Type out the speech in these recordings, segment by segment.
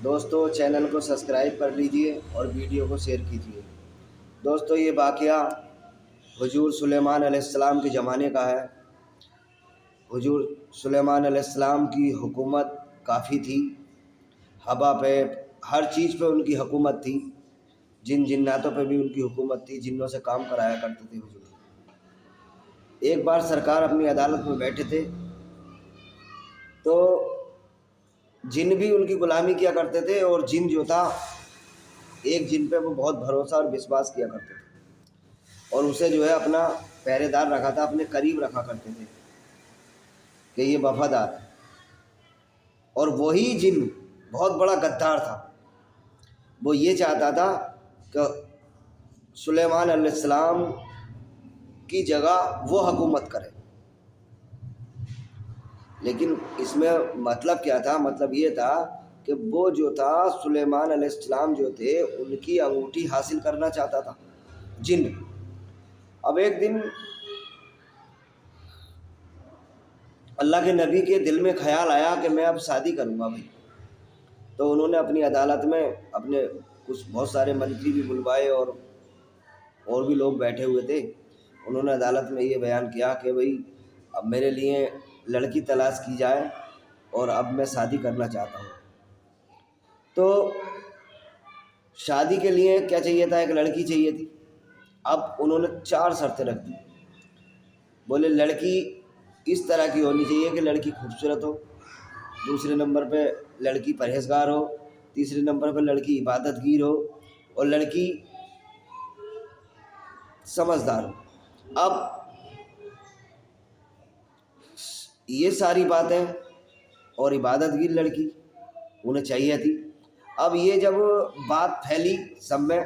دوستو چینل کو سبسکرائب کر لیجئے اور ویڈیو کو شیئر کیجئے۔ دوستو یہ واقعہ حضور سلیمان علیہ السلام کے زمانے کا ہے۔ حضور سلیمان علیہ السلام کی حکومت کافی تھی، ہوا پہ ہر چیز پہ ان کی حکومت تھی، جناتوں پہ بھی ان کی حکومت تھی، جنوں سے کام کرایا کرتے تھے حضور۔ ایک بار سرکار اپنی عدالت میں بیٹھے تھے تو جن بھی ان کی غلامی کیا کرتے تھے، اور جن جو تھا ایک جن پہ وہ بہت بھروسہ اور وشواس کیا کرتے تھے، اور اسے جو ہے اپنا پہرے دار رکھا تھا، اپنے قریب رکھا کرتے تھے کہ یہ وفادار ہے۔ اور وہی جن بہت بڑا غدار تھا، وہ یہ چاہتا تھا کہ سلیمان علیہ السلام کی جگہ وہ حکومت کرے۔ لیکن اس میں مطلب کیا تھا؟ مطلب یہ تھا کہ وہ جو تھا سلیمان علیہ السلام جو تھے ان کی انگوٹھی حاصل کرنا چاہتا تھا جن۔ اب ایک دن اللہ کے نبی کے دل میں خیال آیا کہ میں اب شادی کروں گا بھائی۔ تو انہوں نے اپنی عدالت میں اپنے بہت سارے منتری بھی بلوائے اور بھی لوگ بیٹھے ہوئے تھے۔ انہوں نے عدالت میں یہ بیان کیا کہ بھائی اب میرے لیے لڑکی تلاش کی جائے اور اب میں شادی کرنا چاہتا ہوں۔ تو شادی کے لیے کیا چاہیے تھا؟ ایک لڑکی چاہیے تھی۔ اب انہوں نے 4 شرطیں رکھ دی۔ بولے لڑکی اس طرح کی ہونی چاہیے کہ لڑکی خوبصورت ہو، دوسرے نمبر پہ لڑکی پرہیزگار ہو، تیسرے نمبر پہ لڑکی عبادت گیر ہو، اور لڑکی سمجھدار ہو۔ اب یہ ساری باتیں اور عبادت گیر لڑکی انہیں چاہیے تھی۔ اب یہ جب بات پھیلی سب میں،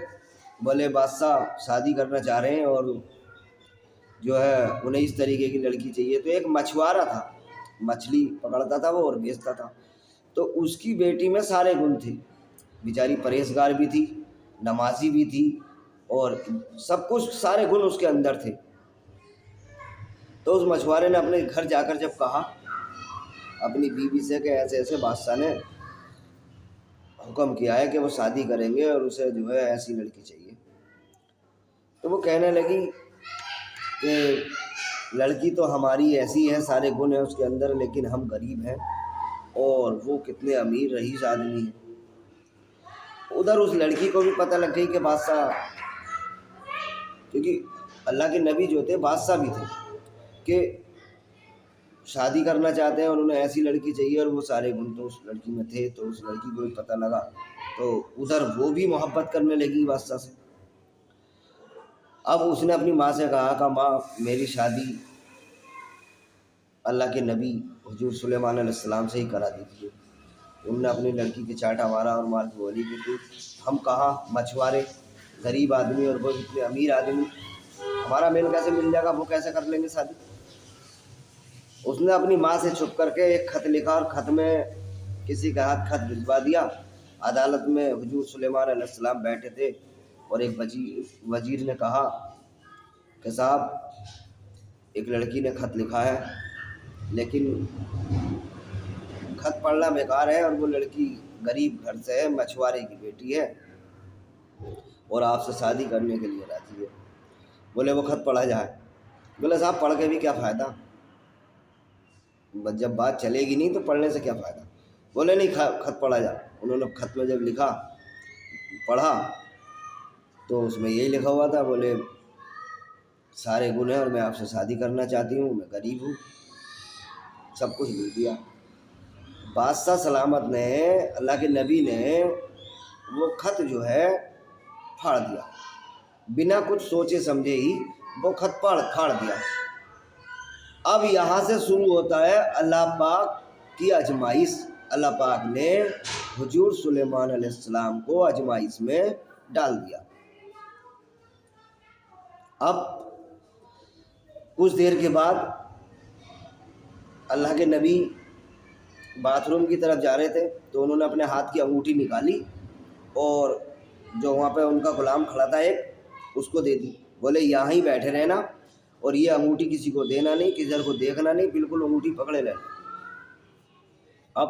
بولے بادشاہ شادی کرنا چاہ رہے ہیں اور جو ہے انہیں اس طریقے کی لڑکی چاہیے۔ تو ایک مچھوارا تھا، مچھلی پکڑتا تھا وہ اور بیچتا تھا، تو اس کی بیٹی میں سارے گن تھے، بیچاری پرہیزگار بھی تھی، نمازی بھی تھی، اور سب کچھ سارے گن اس کے اندر تھے۔ تو اس مچھوارے نے اپنے گھر جا کر جب کہا اپنی بیوی سے کہ ایسے ایسے بادشاہ نے حکم کیا ہے کہ وہ شادی کریں گے اور اسے جو ہے ایسی لڑکی چاہیے، تو وہ کہنے لگی کہ لڑکی تو ہماری ایسی ہے، سارے گن ہیں اس کے اندر، لیکن ہم غریب ہیں اور وہ کتنے امیر رئیس آدمی ہیں۔ ادھر اس لڑکی کو بھی پتہ لگ گئی کہ بادشاہ، کیونکہ اللہ کے نبی جو تھے بادشاہ بھی تھے، کہ شادی کرنا چاہتے ہیں اور انہیں ایسی لڑکی چاہیے، اور وہ سارے گن تو اس لڑکی میں تھے۔ تو اس لڑکی کو بھی پتہ لگا، تو ادھر وہ بھی محبت کرنے لگی بادشاہ سے۔ اب اس نے اپنی ماں سے کہا کہ ماں میری شادی اللہ کے نبی حضور سلیمان علیہ السلام سے ہی کرا دیجیے۔ انہوں نے اپنی لڑکی کے چاٹا مارا اور مار کے بولی کہ تو ہم کہاں مچھوارے غریب آدمی اور وہ اتنے امیر آدمی، ہمارا میل کیسے مل جائے گا، وہ کیسے کر لیں گے شادی؟ اس نے اپنی ماں سے چھپ کر کے ایک خط لکھا، اور خط میں کسی کا ہاتھ خط بھجوا دیا۔ عدالت میں حضور سلیمان علیہ السلام بیٹھے تھے، اور ایک وزیر نے کہا کہ صاحب ایک لڑکی نے خط لکھا ہے، لیکن خط پڑھنا بیکار ہے، اور وہ لڑکی غریب گھر سے ہے، مچھوارے کی بیٹی ہے، اور آپ سے شادی کرنے کے لیے راضی ہے۔ بولے وہ خط پڑھا جائے۔ بولے صاحب پڑھ کے بھی کیا فائدہ، جب بات چلے گی نہیں تو پڑھنے سے کیا فائدہ۔ بولے نہیں خط پڑھا جائے۔ انہوں نے خط میں جب لکھا پڑھا تو اس میں یہی لکھا ہوا تھا، بولے سارے گن ہیں اور میں آپ سے شادی کرنا چاہتی ہوں، میں غریب ہوں، سب کچھ لکھ دیا۔ بادشاہ سلامت نے، اللہ کے نبی نے وہ خط جو ہے پھاڑ دیا، بنا کچھ سوچے سمجھے ہی وہ خط پھاڑ دیا۔ اب یہاں سے شروع ہوتا ہے اللہ پاک کی آزمائش۔ اللہ پاک نے حضور سلیمان علیہ السلام کو آزمائش میں ڈال دیا۔ اب کچھ دیر کے بعد اللہ کے نبی باتھ روم کی طرف جا رہے تھے، تو انہوں نے اپنے ہاتھ کی انگوٹھی نکالی اور جو وہاں پہ ان کا غلام کھڑا تھا ایک، اس کو دے دی۔ بولے یہاں ہی بیٹھے رہنا، اور یہ انگوٹھی کسی کو دینا نہیں، کسی کو دیکھنا نہیں، بالکل انگوٹھی پکڑے رہنا۔ اب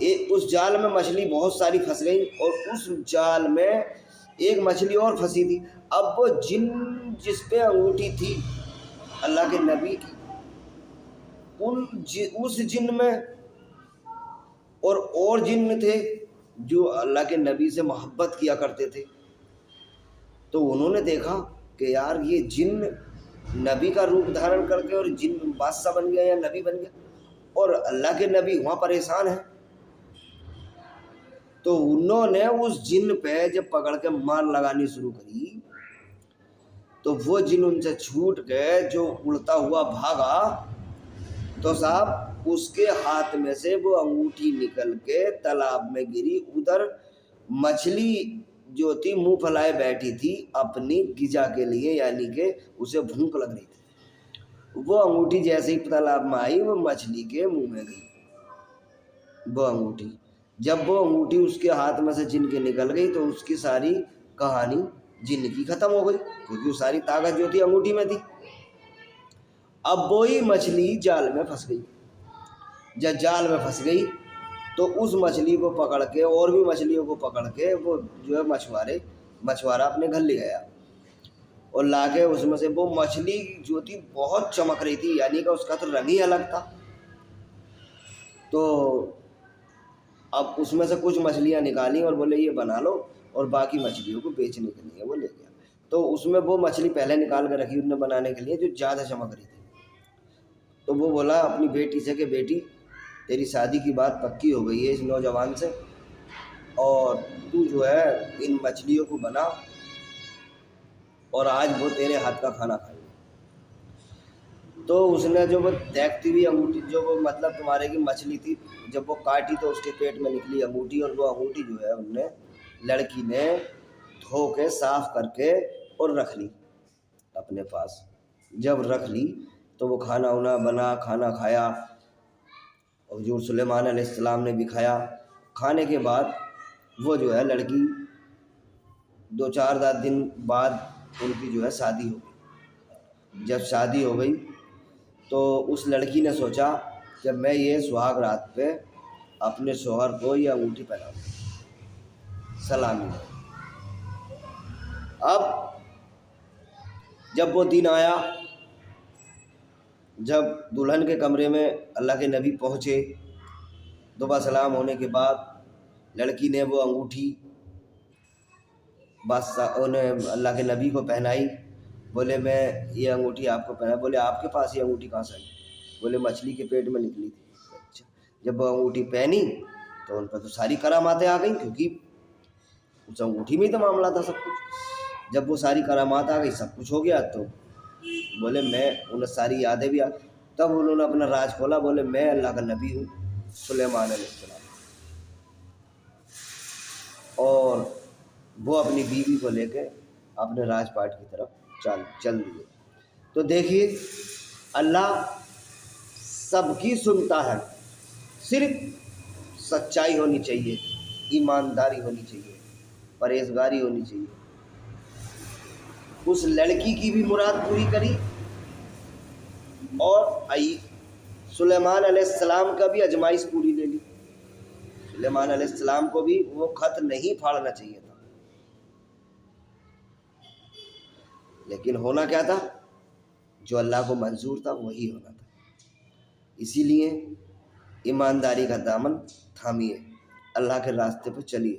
اس جال میں مچھلی بہت ساری پھنس گئی اور اس جال میں ایک مچھلی اور پھنسی تھی۔ اب وہ جن جس پہ انگوٹھی تھی اللہ کے نبی کی، اس جن میں اور جن تھے جو اللہ کے نبی سے محبت کیا کرتے تھے، تو انہوں نے دیکھا کہ یار یہ جن نبی کا روپ دھارن کر کے اور جن بادشاہ بن گیا یا نبی بن گیا، اور اللہ کے نبی وہاں پریشان ہیں۔ تو انہوں نے اس جن پہ جب پکڑ کے مار لگانی شروع کری تو وہ جن ان سے چھوٹ گئے، جو اڑتا ہوا بھاگا تو صاحب اس کے ہاتھ میں سے وہ انگوٹھی نکل کے تالاب میں گری۔ ادھر مچھلی جو تھی منہ پھیلائے بیٹھی تھی اپنی غذا کے لیے، یعنی کہ اسے بھوک لگ رہی تھی، وہ انگوٹھی جیسے ہی تالاب میں آئی وہ مچھلی کے منہ میں گئی وہ انگوٹھی۔ جب وہ انگوٹھی اس کے ہاتھ میں سے جن کے نکل گئی تو اس کی ساری کہانی جن کی ختم ہو گئی، کیونکہ وہ ساری طاقت جو تھی انگوٹھی میں تھی۔ اب وہی مچھلی جال میں پھنس گئی۔ جب جال میں پھنس گئی تو اس مچھلی کو پکڑ کے اور بھی مچھلیوں کو پکڑ کے وہ جو ہے مچھوارا اپنے گھر لے گیا اور لا کے اس میں سے وہ مچھلی جو تھی بہت چمک رہی تھی، یعنی کہ اس کا تو رنگ ہی الگ تھا۔ تو اب اس میں سے کچھ مچھلیاں نکالیں اور بولے یہ بنا لو، اور باقی مچھلیوں کو بیچنے کے لیے وہ لے گیا۔ تو اس میں وہ مچھلی پہلے نکال کے رکھی انہوں نے بنانے کے لیے جو زیادہ چمک رہی تھی۔ تو وہ بولا اپنی بیٹی سے کہ بیٹی تیری شادی کی بات پکی ہو گئی ہے اس نوجوان سے، اور تو جو ہے ان مچھلیوں کو بنا اور آج وہ تیرے ہاتھ کا کھانا کھائے۔ تو اس نے جو وہ دیکھتی ہوئی انگوٹھی، جو وہ مطلب تمہارے کی مچھلی تھی، جب وہ کاٹی تو اس کے پیٹ میں نکلی انگوٹھی، اور وہ انگوٹھی جو ہے ان نے لڑکی نے دھو کے صاف کر کے اور رکھ لی اپنے پاس۔ جب رکھ لی تو وہ کھانا وانا بنا، کھانا کھایا، اور حضور سلیمان علیہ السلام نے بھی کھایا۔ کھانے کے بعد وہ جو ہے لڑکی 2-4 دن بعد ان کی جو ہے شادی ہو گئی۔ جب شادی ہو گئی تو اس لڑکی نے سوچا کہ میں یہ سہاگ رات پہ اپنے شوہر کو یہ انگوٹھی پہناؤں سلامی۔ اب جب وہ دن آیا، جب دلہن کے کمرے میں اللہ کے نبی پہنچے، دعا سلام ہونے کے بعد لڑکی نے وہ انگوٹھی انہیں اللہ کے نبی کو پہنائی۔ بولے میں یہ انگوٹھی آپ کو پہنا۔ بولے آپ کے پاس یہ انگوٹھی کہاں سے آئی؟ بولے مچھلی کے پیٹ میں نکلی تھی۔ اچھا، جب وہ انگوٹھی پہنی تو ان پہ تو ساری کراماتیں آ گئیں، کیونکہ اس انگوٹھی میں ہی تو معاملہ تھا سب کچھ۔ جب وہ ساری کرامات آ گئی، سب کچھ ہو گیا، تو بولے میں انہیں ساری یادیں بھی تب انہوں نے اپنا راز کھولا۔ بولے میں اللہ کا نبی ہوں سلیمان علیہ السلام، اور وہ اپنی بیوی کو لے کے اپنے راج پاٹ کی طرف چل دیے۔ تو دیکھیے اللہ سب کی سنتا ہے، صرف سچائی ہونی چاہیے، ایمانداری ہونی چاہیے، پرہیزگاری ہونی چاہیے۔ اس لڑکی کی بھی مراد پوری کری، اور سلیمان علیہ السلام کا بھی ازمائش پوری لے لی۔ سلیمان علیہ السلام کو بھی وہ خط نہیں پھاڑنا چاہیے تھا، لیکن ہونا کیا تھا؟ جو اللہ کو منظور تھا وہی ہونا تھا۔ اسی لیے ایمانداری کا دامن تھامیے، اللہ کے راستے پہ چلیے۔